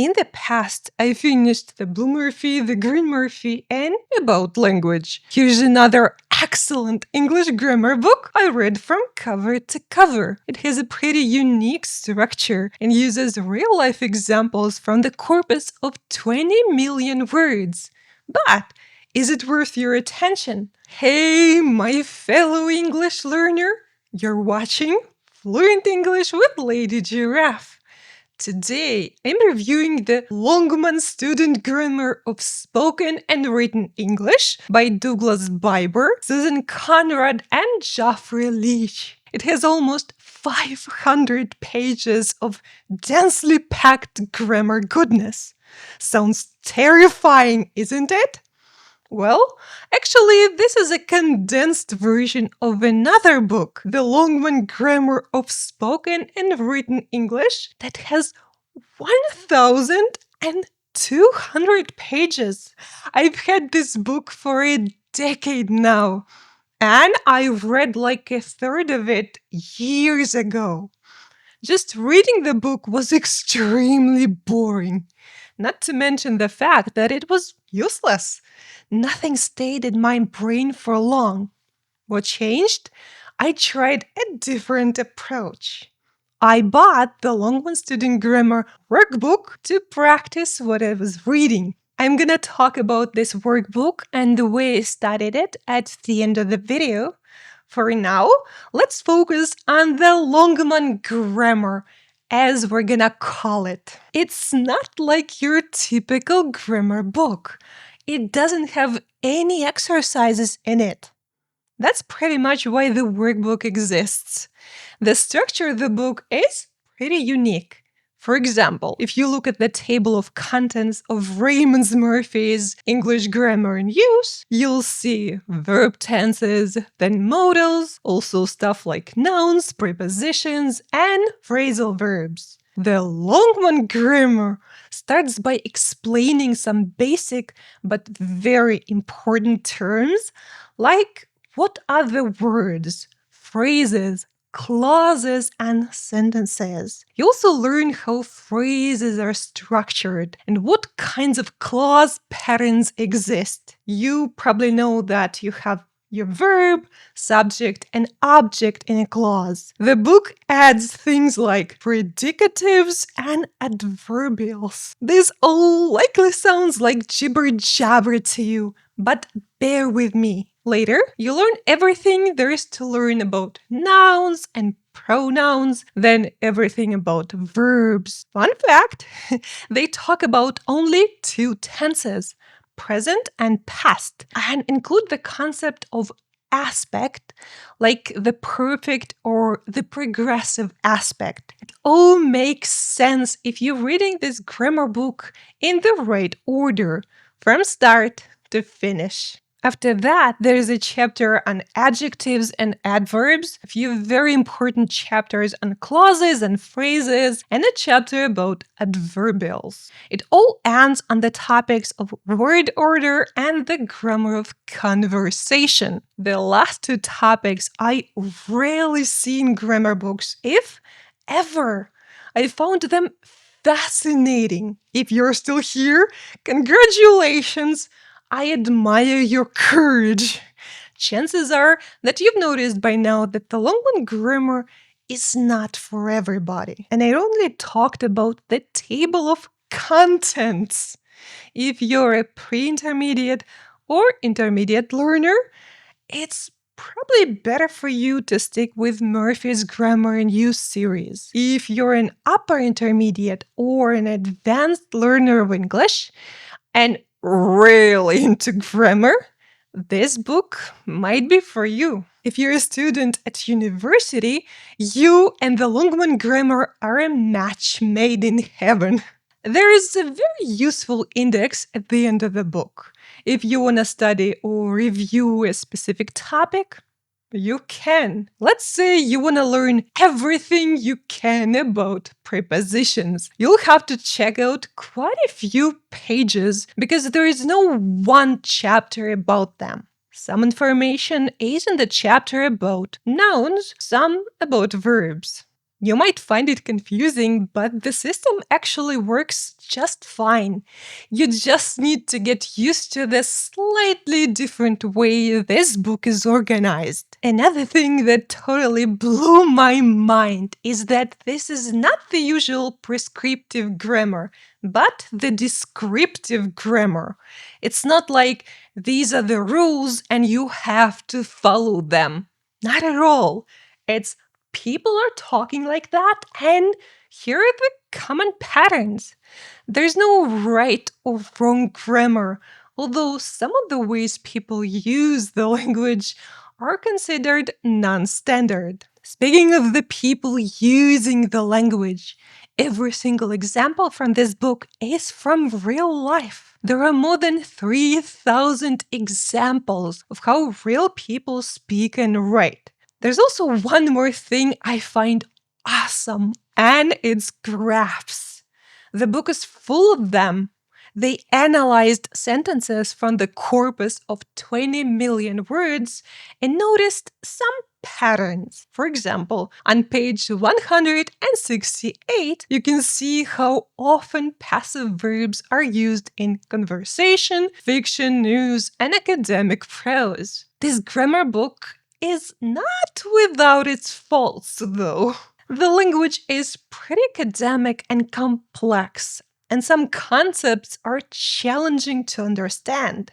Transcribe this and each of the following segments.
In the past, I finished the Blue Murphy, the Green Murphy, and About Language. Here's another excellent English grammar book I read from cover to cover. It has a pretty unique structure and uses real-life examples from the corpus of 20 million words. But is it worth your attention? Hey, my fellow English learner! You're watching Fluent English with Lady Giraffe. Today, I'm reviewing the Longman Student Grammar of Spoken and Written English by Douglas Biber, Susan Conrad, and Geoffrey Leech. It has almost 500 pages of densely packed grammar goodness. Sounds terrifying, isn't it? Well, actually, this is a condensed version of another book, The Longman Grammar of Spoken and Written English, that has 1,200 pages. I've had this book for a decade now, and I read like a third of it years ago. Just reading the book was extremely boring, not to mention the fact that it was useless. Nothing stayed in my brain for long. What changed? I tried a different approach. I bought the Longman Student Grammar Workbook to practice what I was reading. I'm gonna talk about this workbook and the way I studied it at the end of the video. For now, let's focus on the Longman Grammar, as we're gonna call it. It's not like your typical grammar book. It doesn't have any exercises in it. That's pretty much why the workbook exists. The structure of the book is pretty unique. For example, if you look at the table of contents of Raymond Murphy's English Grammar in Use, you'll see verb tenses, then modals, also stuff like nouns, prepositions, and phrasal verbs. The Longman Grammar starts by explaining some basic but very important terms, like what are the words, phrases, clauses, and sentences. You also learn how phrases are structured and what kinds of clause patterns exist. You probably know that you have your verb, subject, and object in a clause. The book adds things like predicatives and adverbials. This all likely sounds like jibber-jabber to you, but bear with me. Later, you learn everything there is to learn about nouns and pronouns, then everything about verbs. Fun fact, they talk about only two tenses, present and past, and include the concept of aspect, like the perfect or the progressive aspect. It all makes sense if you're reading this grammar book in the right order, from start to finish. After that, there is a chapter on adjectives and adverbs, a few very important chapters on clauses and phrases, and a chapter about adverbials. It all ends on the topics of word order and the grammar of conversation. The last two topics I rarely see in grammar books, if ever. I found them fascinating. If you're still here, congratulations! I admire your courage. Chances are that you've noticed by now that the Longman Grammar is not for everybody. And I only talked about the table of contents. If you're a pre-intermediate or intermediate learner, it's probably better for you to stick with Murphy's Grammar in Use series. If you're an upper intermediate or an advanced learner of English, and really into grammar, this book might be for you. If you're a student at university, you and the Longman Grammar are a match made in heaven. There is a very useful index at the end of the book. If you want to study or review a specific topic, you can. Let's say you want to learn everything you can about prepositions. You'll have to check out quite a few pages because there is no one chapter about them. Some information is in the chapter about nouns, some about verbs. You might find it confusing, but the system actually works just fine. You just need to get used to the slightly different way this book is organized. Another thing that totally blew my mind is that this is not the usual prescriptive grammar, but the descriptive grammar. It's not like these are the rules and you have to follow them. Not at all. It's people are talking like that, and here are the common patterns. There's no right or wrong grammar, although some of the ways people use the language are considered non standard. Speaking of the people using the language, every single example from this book is from real life. There are more than 3,000 examples of how real people speak and write. There's also one more thing I find awesome, and it's graphs. The book is full of them. They analyzed sentences from the corpus of 20 million words and noticed some patterns. For example, on page 168, you can see how often passive verbs are used in conversation, fiction, news, and academic prose. This grammar book is not without its faults, though. The language is pretty academic and complex, and some concepts are challenging to understand.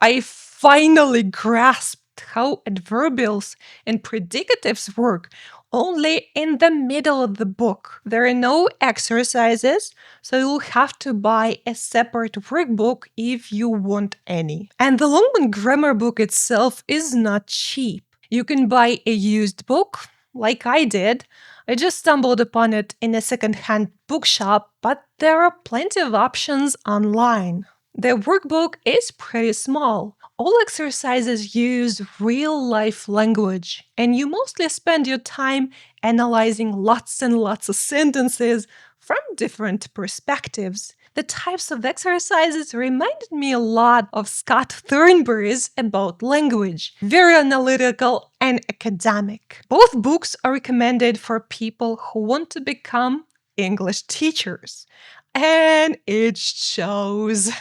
I finally grasped how adverbials and predicatives work only in the middle of the book. There are no exercises, so you'll have to buy a separate workbook if you want any. And the Longman grammar book itself is not cheap. You can buy a used book, like I did. I just stumbled upon it in a secondhand bookshop, but there are plenty of options online. The workbook is pretty small. All exercises use real-life language, and you mostly spend your time analyzing lots and lots of sentences from different perspectives. The types of exercises reminded me a lot of Scott Thornberry's About Language, very analytical and academic. Both books are recommended for people who want to become English teachers, and it shows.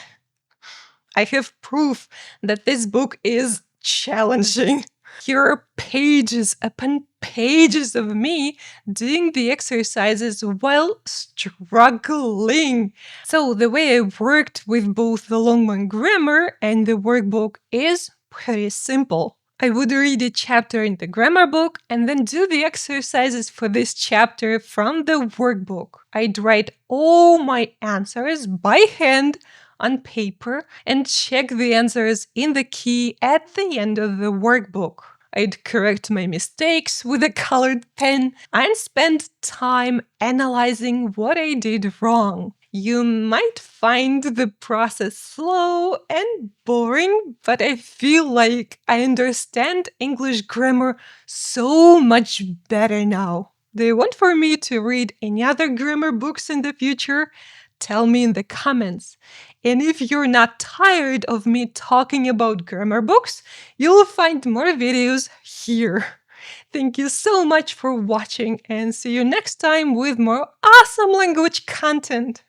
I have proof that this book is challenging. Here are pages upon pages of me doing the exercises while struggling. So the way I worked with both the Longman grammar and the workbook is pretty simple. I would read a chapter in the grammar book and then do the exercises for this chapter from the workbook. I'd write all my answers by hand on paper and check the answers in the key at the end of the workbook. I'd correct my mistakes with a colored pen and spend time analyzing what I did wrong. You might find the process slow and boring, but I feel like I understand English grammar so much better now. Do you want for me to read any other grammar books in the future? Tell me in the comments. And if you're not tired of me talking about grammar books, you'll find more videos here. Thank you so much for watching, and see you next time with more awesome language content.